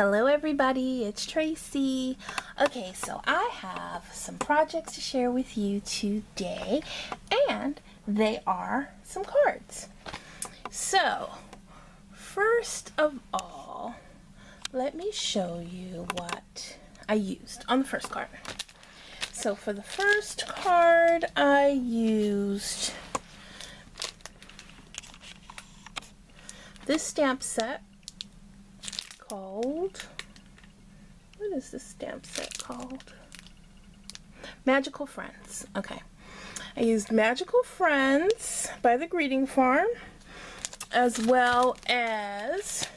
Hello everybody, it's Tracy. Okay, so I have some projects to share with you today, and they are some cards. So, first of all, let me show you what I used on the first card. So for the first card, I used this stamp set called, what is this stamp set called? Magical Friends. Okay. I used Magical Friends by the Greeting Farm, as well as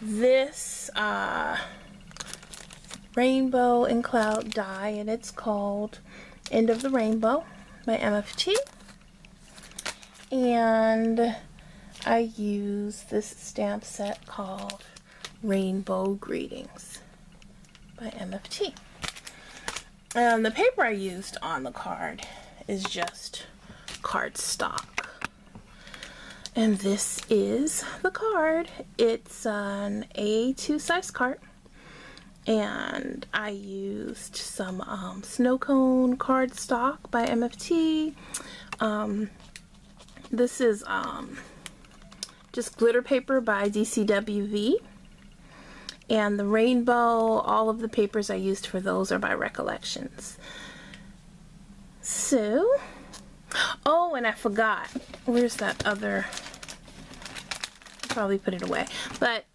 this Rainbow and Cloud die, and it's called End of the Rainbow by MFT. And I use this stamp set called Rainbow Greetings by MFT. And the paper I used on the card is just cardstock. And this is the card. It's an A2 size card. And I used some snow cone cardstock by MFT. This is just glitter paper by DCWV. And the rainbow, all of the papers I used for those are by Recollections. So, oh, and I forgot. Where's that other? I'll probably put it away. But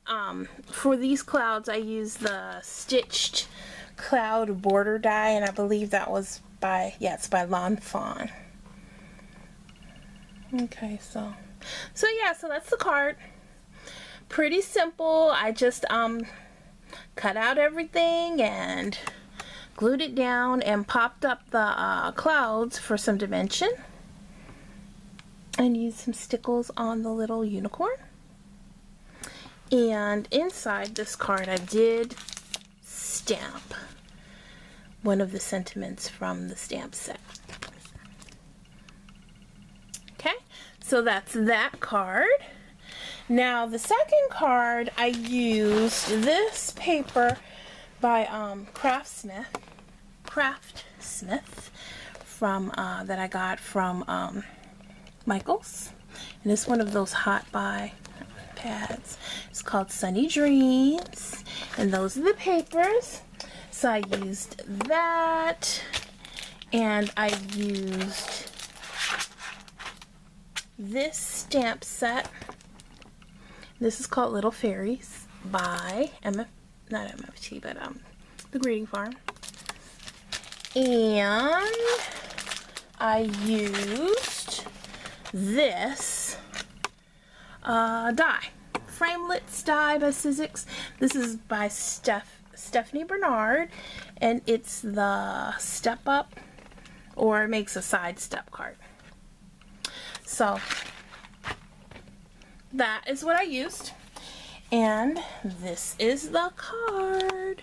for these clouds, I used the Stitched Cloud Border die, and I believe that was by, yeah, it's by Lawn Fawn. Okay, so yeah, so that's the card. Pretty simple. I just cut out everything and glued it down and popped up the clouds for some dimension, and used some stickles on the little unicorn. And inside this card I did stamp one of the sentiments from the stamp set. Okay, so that's that card. Now the second card, I used this paper by Craftsmith from that I got from Michaels, and it's one of those hot buy pads. It's called Sunny Dreams, and those are the papers. So I used that, and I used this stamp set. This is called Little Fairies by not MFT, but the Greeting Farm. And I used this die, Framelits die by Sizzix. This is by Stephanie Bernard, and it's the Step Up, or it makes a side step card. So that is what I used, and this is the card.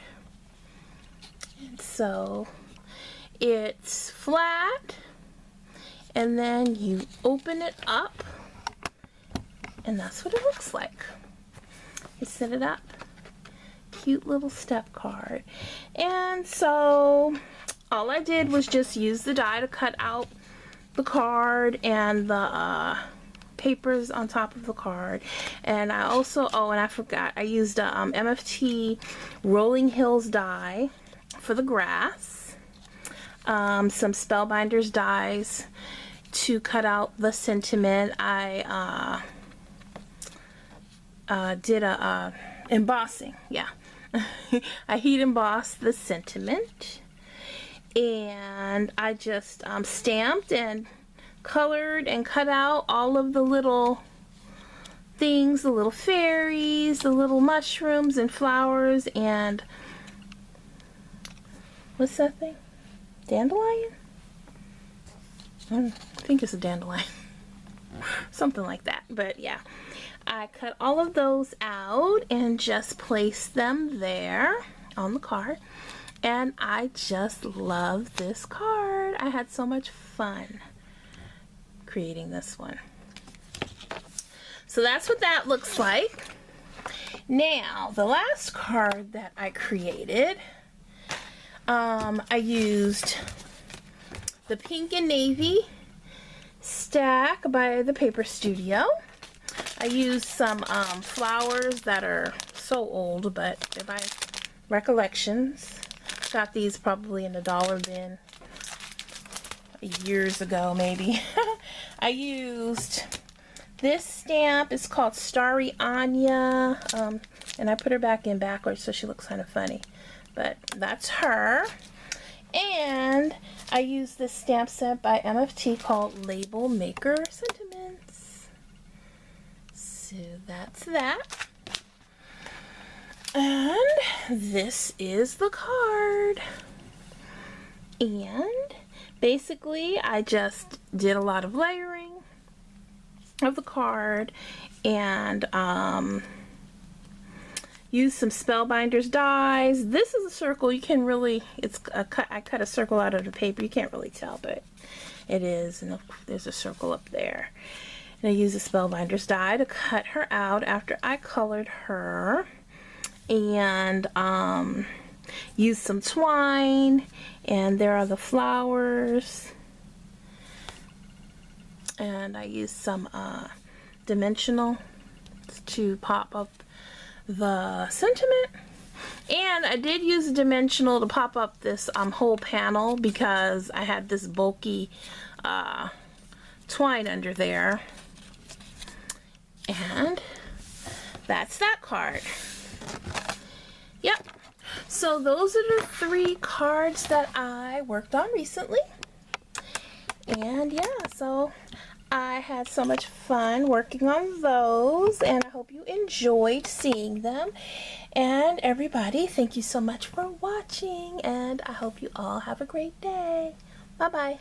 And so it's flat, and then you open it up, and that's what it looks like. You set it up. Cute little step card. And so all I did was just use the die to cut out the card and the papers on top of the card. And I also, oh, and I forgot, I used a MFT Rolling Hills die for the grass, some Spellbinders dies to cut out the sentiment. I did a embossing, yeah. I heat embossed the sentiment, and I just stamped and colored and cut out all of the little things, the little fairies, the little mushrooms and flowers, and what's that thing? Dandelion? I think it's a dandelion. Something like that, but yeah. I cut all of those out and just placed them there on the card, and I just love this card. I had so much fun creating this one. So that's what that looks like. Now, the last card that I created, I used the Pink and Navy stack by the Paper Studio. I used some flowers that are so old, but they're by Recollections. Got these probably in the dollar bin years ago, maybe. I used this stamp. It's called Starry Anya, and I put her back in backwards so she looks kind of funny, but that's her. And I used this stamp set by MFT called Label Maker Sentiments. So that's that. And this is the card. And basically I just did a lot of layering of the card and used some Spellbinders dies. This is a circle. You can really, I cut a circle out of the paper. You can't really tell, but it is. And there's a circle up there. And I used a Spellbinders die to cut her out after I colored her. And used some twine. And there are the flowers. And I used some dimensional to pop up the sentiment, and I did use a dimensional to pop up this whole panel because I had this bulky twine under there. And that's that card. Yep, so those are the 3 cards that I worked on recently. And yeah, so I had so much fun working on those, and I hope you enjoyed seeing them. And everybody, thank you so much for watching, and I hope you all have a great day. Bye-bye.